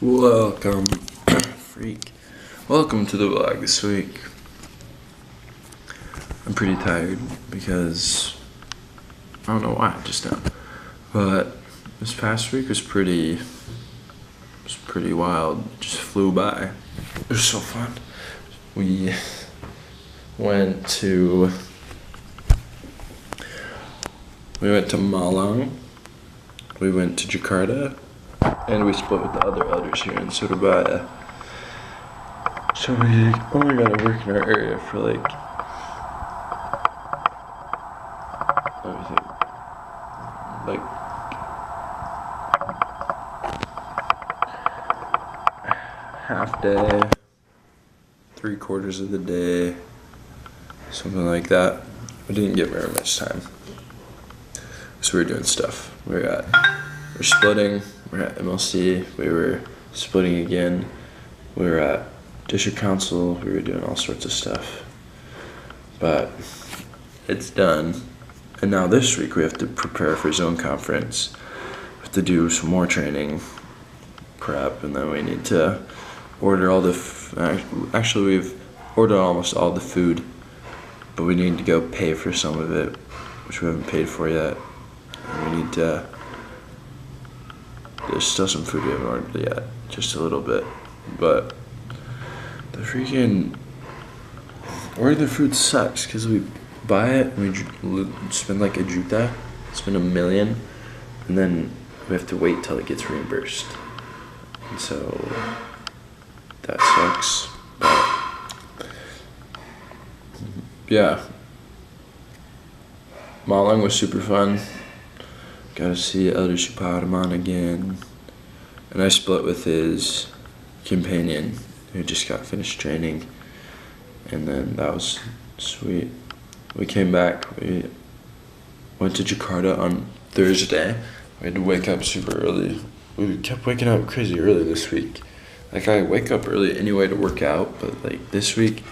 Welcome, freak. Welcome to the vlog this week. I'm pretty tired because I don't know why just now, but this past week was pretty wild. It just flew by. It was so fun. We went to Malang. We went to Jakarta. And we split with the other elders here in Surabaya. So we only got to work in our area for like, let me think, like half day, 3/4 of the day, something like that. We didn't get very much time. So we were doing stuff. We're splitting. We're at MLC. We were splitting again. We were at district council. We were doing all sorts of stuff. But it's done. And now this week we have to prepare for zone conference. We have to do some more training prep, and then we need to order all the actually we've ordered almost all the food, but we need to go pay for some of it, which we haven't paid for yet. And we need to, there's still some food we haven't ordered yet, just a little bit, but the freaking ordering the food sucks because we buy it and we spend like a juta, spend $1 million, and then we have to wait till it gets reimbursed, and so that sucks. But yeah, Malang was super fun. Got to see Elder Suparman again. And I split with his companion who just got finished training. And then that was sweet. We came back. We went to Jakarta on Thursday. We had to wake up super early. We kept waking up crazy early this week. Like, I wake up early anyway to work out, but like this week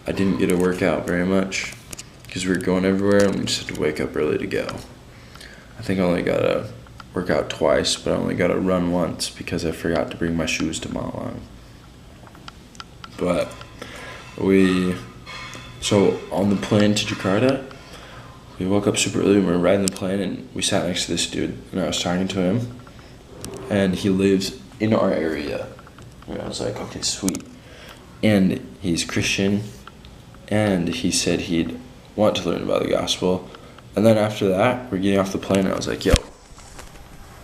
I didn't get to work out very much because we were going everywhere and we just had to wake up early to go. I think I only got to work out twice, but I only got to run once because I forgot to bring my shoes to Malang. But so on the plane to Jakarta, we woke up super early and we were riding the plane and we sat next to this dude and I was talking to him and he lives in our area. And I was like, okay, sweet. And he's Christian and he said he'd want to learn about the gospel. And then after that, we're getting off the plane, and I was like, yo,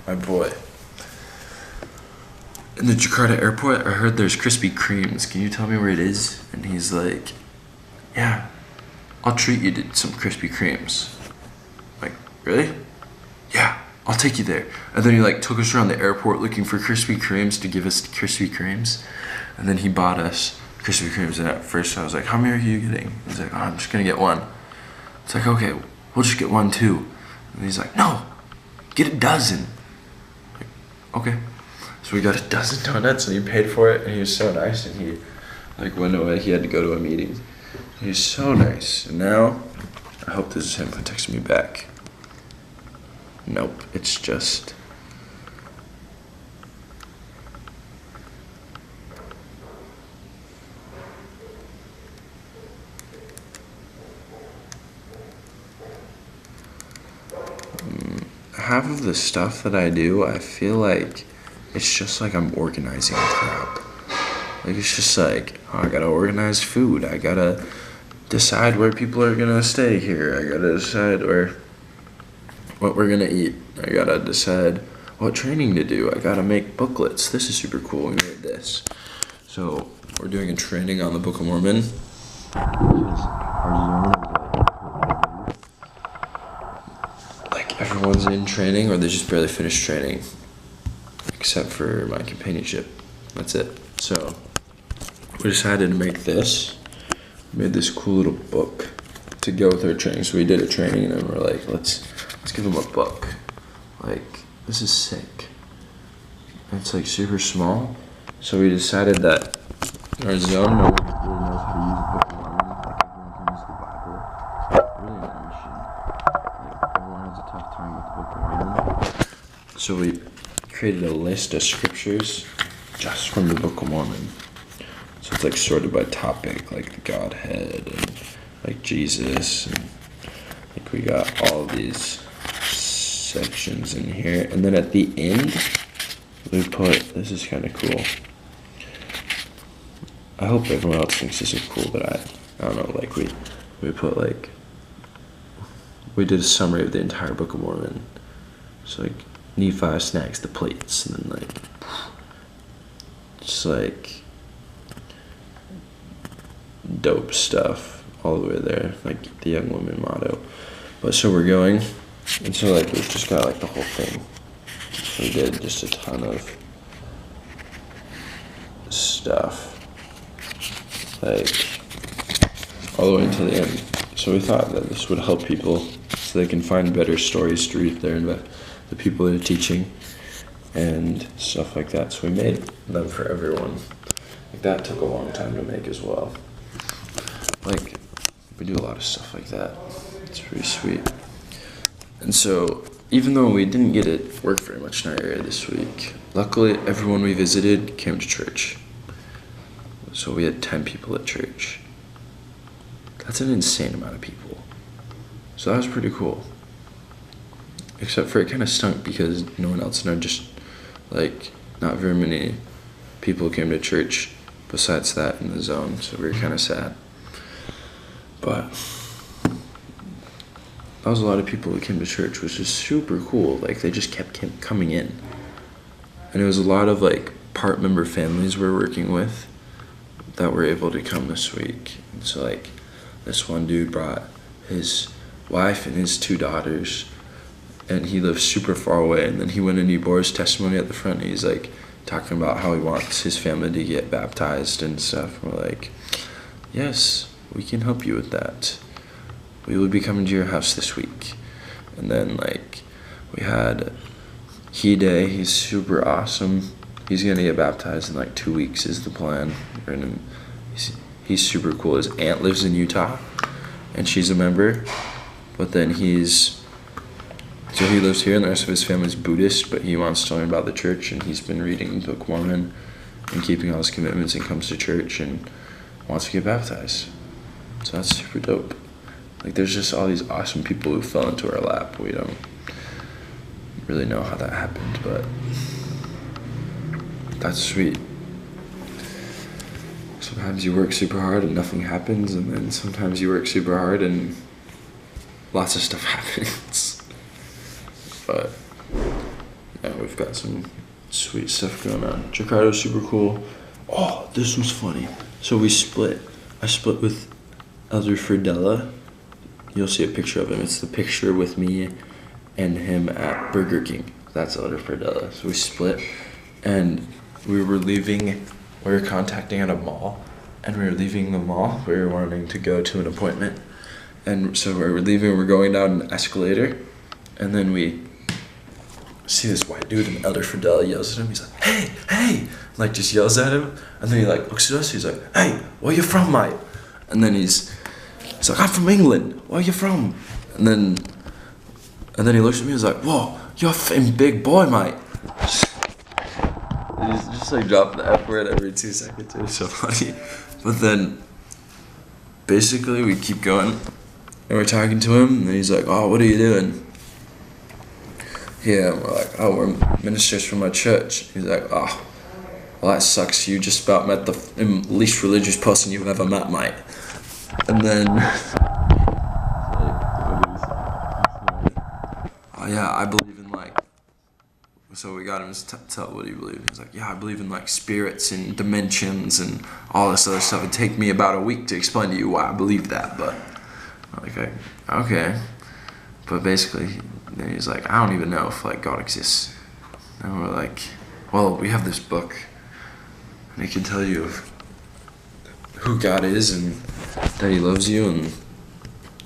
my boy. In the Jakarta airport, I heard there's Krispy Kremes. Can you tell me where it is? And he's like, yeah, I'll treat you to some Krispy Kremes. I'm like, really? Yeah, I'll take you there. And then he like took us around the airport looking for Krispy Kremes to give us Krispy Kremes. And then he bought us Krispy Kremes. And at first I was like, how many are you getting? He's like, oh, I'm just gonna get one. It's like, okay, we'll just get one too. And he's like, no, get a dozen. Like, okay. So we got a dozen donuts and he paid for it and he was so nice and he like went away. He had to go to a meeting. He's so nice. And now, I hope this is him who texted me back. Nope, it's just half of the stuff that I do, I feel like it's just like I'm organizing crap. Like it's just like, oh, I gotta organize food. I gotta decide where people are gonna stay here. I gotta decide what we're gonna eat. I gotta decide what training to do. I gotta make booklets. This is super cool. We made this. So we're doing a training on the Book of Mormon. Everyone's in training or they just barely finished training except for my companionship. That's it. So we decided to make this. We made this cool little book to go with our training. So we did a training and then we're like, let's give them a book. Like, this is sick. And it's like super small. So we decided that our zone nobody really knows how to use a book of Mormon. Like everyone can use the Bible. Really not mission. Like everyone has a tough time with the Book of Mormon. So we created a list of scriptures just from the Book of Mormon. So it's like sorted by topic, like the Godhead and like Jesus, and like we got all these sections in here. And then at the end, we put, this is kind of cool. I hope everyone else thinks this is cool, but I don't know, like we put like, we did a summary of the entire Book of Mormon. So like Nephi snacks the plates, and then like, just like dope stuff all the way there, like the young woman motto. But so we're going, and so like we've just got like the whole thing. So we did just a ton of stuff, like all the way until the end. So we thought that this would help people so they can find better stories to read there, and the people that are teaching and stuff like that. So we made them for everyone. Like that took a long time to make as well. Like we do a lot of stuff like that. It's pretty sweet. And so even though we didn't get it work very much in our area this week, luckily everyone we visited came to church. So we had 10 people at church. That's an insane amount of people. So that was pretty cool. Except for it kind of stunk because no one else in our like not very many people came to church besides that in the zone, so we were kind of sad. But that was a lot of people who came to church, which is super cool. Like they just kept coming in, and it was a lot of like part member families we're working with that were able to come this week. And so like this one dude brought his wife and his 2 daughters, and he lives super far away. And then he went and he bore his testimony at the front, and he's like talking about how he wants his family to get baptized and stuff. And we're like, yes, we can help you with that. We will be coming to your house this week. And then like we had Day. He's super awesome. He's gonna get baptized in like 2 weeks is the plan. He's super cool. His aunt lives in Utah, and she's a member. But then he lives here, and the rest of his family's Buddhist, but he wants to learn about the church, and he's been reading the Book of Mormon and keeping all his commitments, and comes to church and wants to get baptized. So that's super dope. Like there's just all these awesome people who fell into our lap. We don't really know how that happened, but that's sweet. Sometimes you work super hard and nothing happens, and then sometimes you work super hard and lots of stuff happens. But yeah, we've got some sweet stuff going on. Jakarta's super cool. Oh, this was funny. So we split. I split with Elder Fridella. You'll see a picture of him. It's the picture with me and him at Burger King. That's Elder Fridella. So we split, and we were leaving. We were contacting at a mall, and we were leaving the mall. We were wanting to go to an appointment, and so we were leaving. We're going down an escalator, and then we see this white dude, and Elder Fridella yells at him. He's like, "Hey, hey!" Like just yells at him, and then he like looks at us. He's like, "Hey, where you from, mate?" And then he's like, "I'm from England. Where you from?" And then he looks at me. He's like, "Whoa, you're a big boy, mate." He's just like dropping the F word every 2 seconds. It was so funny. But then basically we keep going, and we're talking to him, and he's like, "Oh, what are you doing?" Yeah, and we're like, "Oh, we're ministers from my church." He's like, "Oh, well that sucks. You just about met the least religious person you've ever met, mate." And then oh yeah, I believe in like, so we got him to tell what he believed. He's like, "Yeah, I believe in like spirits and dimensions and all this other stuff. It'd take me about a week to explain to you why I believe that, but I'm like, okay." But basically, then he's like, "I don't even know if like God exists." And we're like, "Well, we have this book, and it can tell you who God is, and that he loves you, and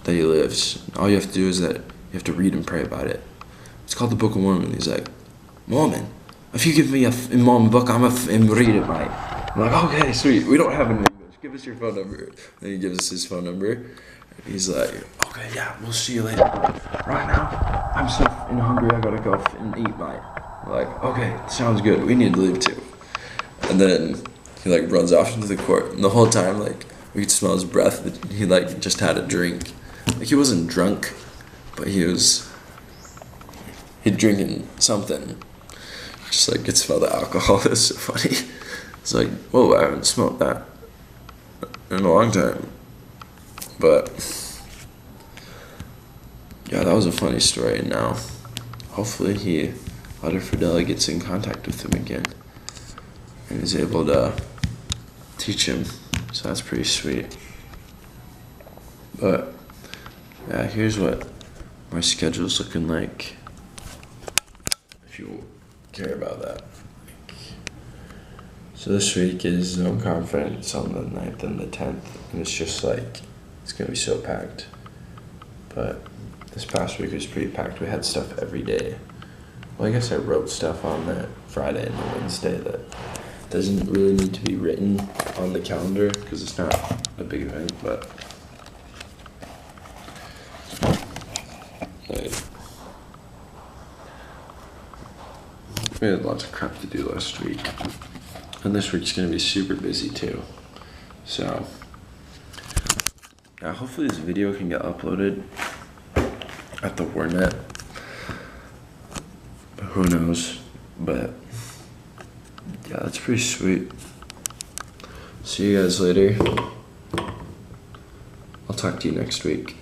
that he lives. All you have to do is that you have to read and pray about it. It's called the Book of Mormon." He's like, "Mormon? If you give me a Mormon book, I'm gonna read it, mate." I'm like, "Okay, sweet. We don't have it in English. Give us your phone number." Then he gives us his phone number. He's like, "Okay, yeah, we'll see you later. Right now, I'm so hungry. I gotta go and eat, mate." We're like, "Okay, sounds good. We need to leave too." And then he like runs off into the court, and the whole time like we could smell his breath. That he like just had a drink. Like he wasn't drunk, but he'd drinking something. Just like could smell the alcohol. It's so funny. It's like, whoa, I haven't smelled that in a long time. But yeah, that was a funny story. Now, hopefully Otto Fridella gets in contact with him again and is able to teach him. So that's pretty sweet. But yeah, here's what my schedule's looking like, if you care about that. So this week is Zone Conference on the 9th and the 10th, and it's just like, it's gonna be so packed. But this past week was pretty packed. We had stuff every day. Well, I guess I wrote stuff on that Friday and the Wednesday that doesn't really need to be written on the calendar because it's not a big event, but like, we had lots of crap to do last week. And this week's gonna be super busy too. So yeah, hopefully this video can get uploaded at the Warnet. But who knows? But yeah, that's pretty sweet. See you guys later. I'll talk to you next week.